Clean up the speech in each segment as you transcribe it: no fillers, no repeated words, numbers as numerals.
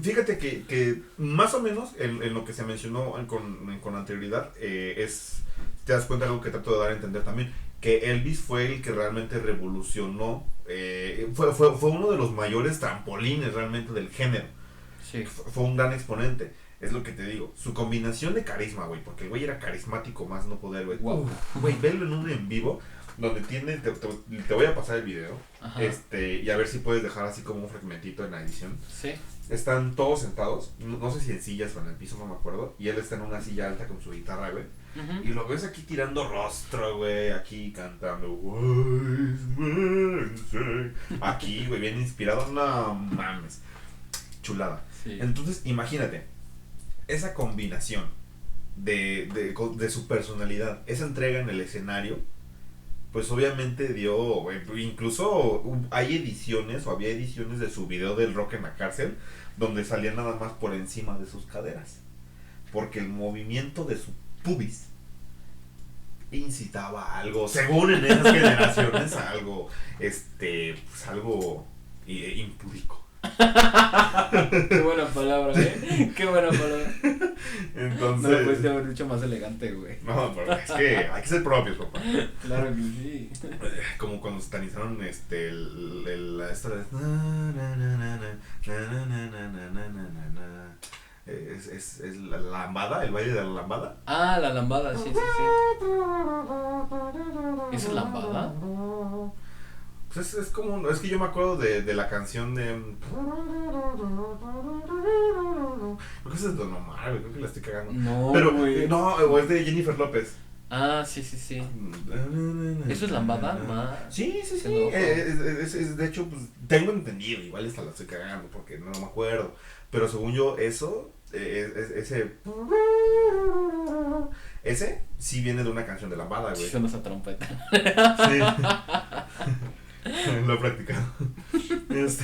Fíjate que más o menos en lo que se mencionó con anterioridad, te das cuenta de algo que trato de dar a entender también, que Elvis fue el que realmente revolucionó, fue uno de los mayores trampolines realmente del género. Sí. Fue un gran exponente. Es lo que te digo. Su combinación de carisma, güey. Porque el güey era carismático más no poder, güey. Wow. Güey, verlo en un en vivo. Donde tiene. Te voy a pasar el video. Ajá. Y a ver si puedes dejar así como un fragmentito en la edición. Sí. Están todos sentados. No sé si en sillas o en el piso, no me acuerdo. Y él está en una silla alta con su guitarra, güey. Y lo ves aquí tirando rostro, güey. Aquí cantando. Wise men say. Aquí, güey, bien inspirado. No mames. Chulada. Sí. Entonces, imagínate, esa combinación de su personalidad, esa entrega en el escenario, pues obviamente dio, incluso hay ediciones o había ediciones de su video del Rock en la Cárcel, donde salía nada más por encima de sus caderas, porque el movimiento de su pubis incitaba a algo, según en esas generaciones, a algo, pues algo impúdico. Qué buena palabra, Qué buena palabra. Entonces, No lo pudiste haber dicho más elegante, güey. no, pero es que hay que ser propios, papá. Claro que sí. Como cuando satanizaron esta de es la lambada, el baile de la lambada. Ah, la lambada, sí, sí, sí. ¿Esa es lambada? Pues es como, es que yo me acuerdo de la canción de... Creo que esa es de Don Omar, güey, creo que la estoy cagando. No, pero, güey. no, o es de Jennifer López. Ah, sí, sí, sí. ¿Eso es lambada? Sí, sí, sí. Qué loco. De hecho, pues tengo entendido, igual esta la estoy cagando porque no me acuerdo. Pero según yo, eso, ese sí viene de una canción de lambada, güey. Suena esa trompeta. Sí. Lo he practicado. Es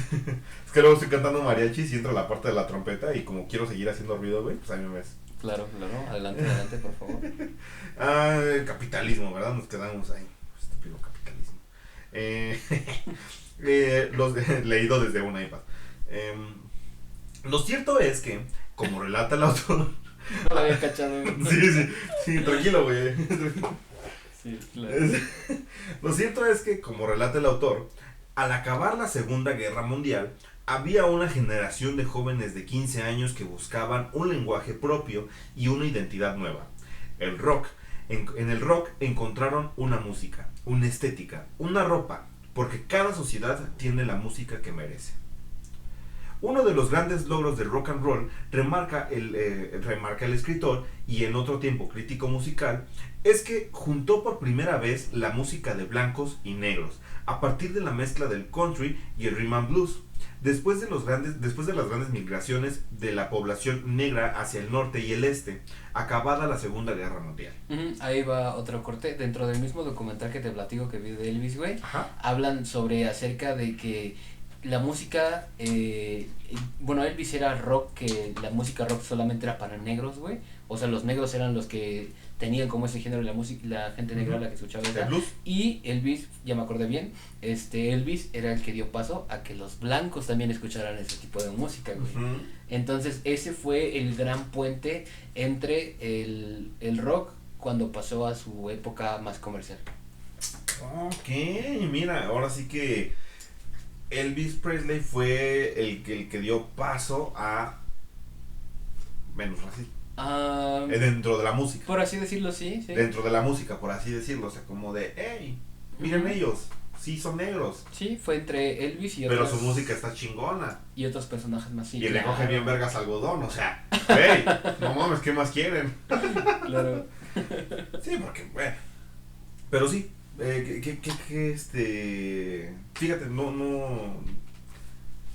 que luego estoy cantando mariachis y entra la parte de la trompeta y como quiero seguir haciendo ruido, güey, pues ahí me ves. Claro, claro. Adelante, adelante, por favor. El capitalismo, ¿verdad? Nos quedamos ahí. Estúpido capitalismo. Leído desde un iPad. Lo cierto es que, como relata el autor... No lo había cachado. Sí, tranquilo, güey. Sí, claro. Lo cierto es que, como relata el autor, al acabar la Segunda Guerra Mundial, había una generación de jóvenes de 15 años que buscaban un lenguaje propio y una identidad nueva. El rock. En el rock encontraron una música, una estética, una ropa, porque cada sociedad tiene la música que merece. Uno de los grandes logros del rock and roll, remarca el escritor y en otro tiempo crítico musical, es que juntó por primera vez la música de blancos y negros, a partir de la mezcla del country y el rhythm and blues. Después de las grandes migraciones de la población negra hacia el norte y el este, acabada la Segunda Guerra Mundial. Ahí va otro corte. Dentro del mismo documental que te platico que vi de Elvis, güey, hablan sobre acerca de que la música, bueno, Elvis era rock, que la música rock solamente era para negros, güey. O sea, los negros eran los que tenían como ese género, la gente negra la que escuchaba ¿El blues? Y Elvis, ya me acordé bien, Elvis era el que dio paso a que los blancos también escucharan ese tipo de música, güey. Entonces ese fue el gran puente entre el rock cuando pasó a su época más comercial. Ok, mira, ahora sí que Elvis Presley fue el que dio paso a menos racismo. Dentro de la música. Por así decirlo, sí. Dentro de la música, por así decirlo. O sea, como de, hey, miren ellos, sí son negros. Sí, fue entre Elvis y pero su música está chingona. Y otros personajes más, sí. Y le coge bien vergas algodón, o sea, hey, no mames, ¿qué más quieren? Claro. Sí, porque, bueno. Pero sí, fíjate, no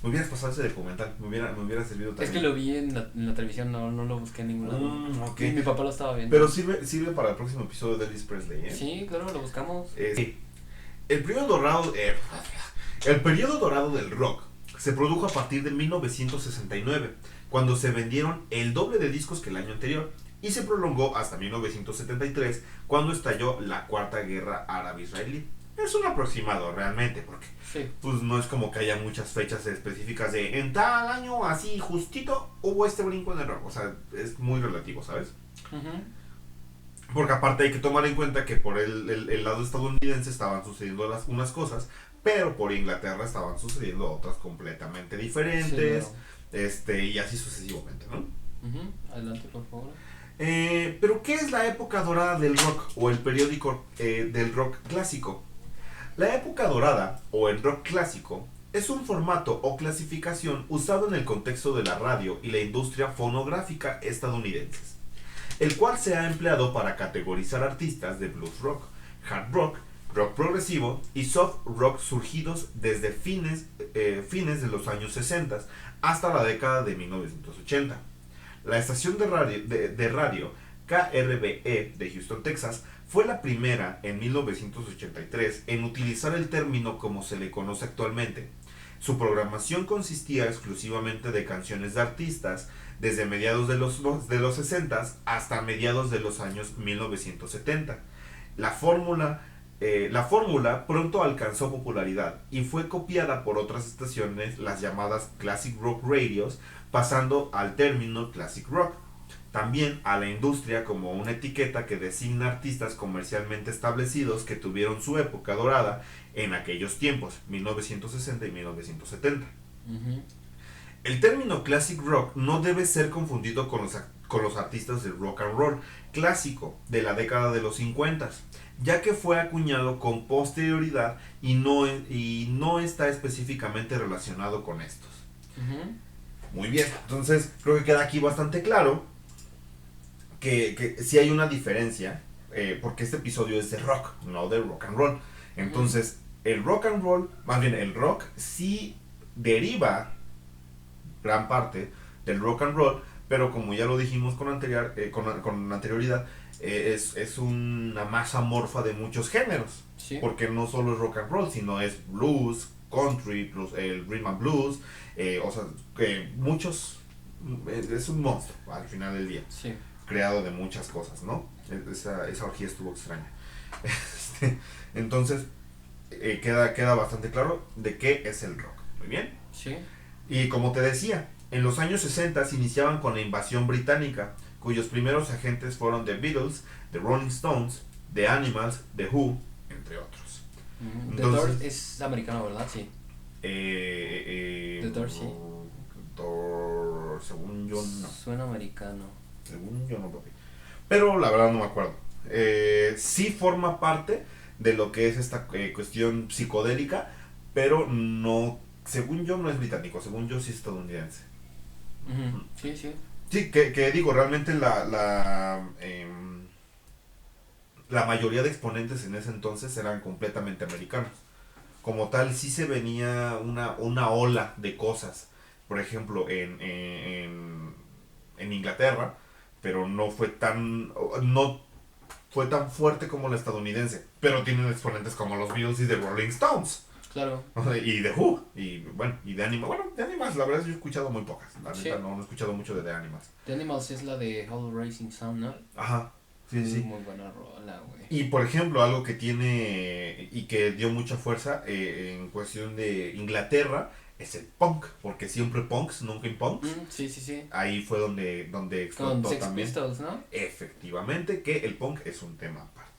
me hubieras pasado ese documental, me hubiera servido también. Es que lo vi en la televisión, no lo busqué en ningún lado. Okay. Y mi papá lo estaba viendo. Pero sirve para el próximo episodio de Elvis Presley, ¿eh? Sí, claro, lo buscamos. Sí. El periodo dorado del rock se produjo a partir de 1969, cuando se vendieron el doble de discos que el año anterior, y se prolongó hasta 1973, cuando estalló la Cuarta Guerra Árabe-Israelí. Es un aproximado realmente, porque pues no es como que haya muchas fechas específicas de en tal año, así justito, hubo este brinco en el rock. O sea, es muy relativo, ¿sabes? Porque aparte hay que tomar en cuenta que por el lado estadounidense estaban sucediendo unas cosas, pero por Inglaterra estaban sucediendo otras completamente diferentes, y así sucesivamente, ¿no? Adelante, por favor. Pero ¿qué es la época dorada del rock o el periódico del rock clásico? La época dorada o el rock clásico es un formato o clasificación usado en el contexto de la radio y la industria fonográfica estadounidenses, el cual se ha empleado para categorizar artistas de blues rock, hard rock, rock progresivo y soft rock surgidos desde fines de los años 60 hasta la década de 1980. La estación de radio KRBE de Houston, Texas, fue la primera en 1983 en utilizar el término como se le conoce actualmente. Su programación consistía exclusivamente de canciones de artistas desde mediados de los 60 hasta mediados de los años 1970. La fórmula pronto alcanzó popularidad y fue copiada por otras estaciones, las llamadas Classic Rock Radios, pasando al término Classic Rock. También a la industria como una etiqueta que designa artistas comercialmente establecidos que tuvieron su época dorada en aquellos tiempos, 1960 y 1970. El término Classic Rock no debe ser confundido con los artistas del rock and roll clásico de la década de los 50, ya que fue acuñado con posterioridad y no está específicamente relacionado con estos. Muy bien, entonces creo que queda aquí bastante claro que sí hay una diferencia, porque este episodio es de rock, no de rock and roll. Entonces, el rock and roll, más bien el rock, sí deriva gran parte del rock and roll, pero como ya lo dijimos con anterioridad, es una masa amorfa de muchos géneros. Porque no solo es rock and roll, sino es blues, country, el rhythm and blues, o sea, que muchos, es un monstruo al final del día. Creado de muchas cosas, ¿no? Esa orgía estuvo extraña. Entonces, queda bastante claro de qué es el rock. Muy bien. Y como te decía, en los años 60 se iniciaban con la invasión británica, cuyos primeros agentes fueron The Beatles, The Rolling Stones, The Animals, The Who, entre otros. The Doors es americano, ¿verdad? Sí. The Doors, sí. Según yo, no. Suena americano. Según yo, no, papi. Pero la verdad no me acuerdo. Sí forma parte de lo que es esta cuestión psicodélica, pero no, según yo no es británico, según yo sí es estadounidense. Sí. Sí, que digo, realmente la mayoría de exponentes en ese entonces eran completamente americanos. Como tal, sí se venía una ola de cosas. Por ejemplo, en Inglaterra, pero no fue tan fuerte como la estadounidense. Pero tienen exponentes como los Beatles y The Rolling Stones. Claro. Y The Who. Y bueno, y The Animals. Bueno, The Animals, la verdad es que yo he escuchado muy pocas. La neta no he escuchado mucho de The Animals. The Animals es la de Hollow Rising Sound, ¿no? Ajá. Sí. Muy buena rola, güey. Y por ejemplo, algo que tiene y que dio mucha fuerza en cuestión de Inglaterra es el punk, porque siempre punks, nunca punks. Sí. Ahí fue donde explotó con Sex también. Pistols, ¿no? Efectivamente, que el punk es un tema aparte.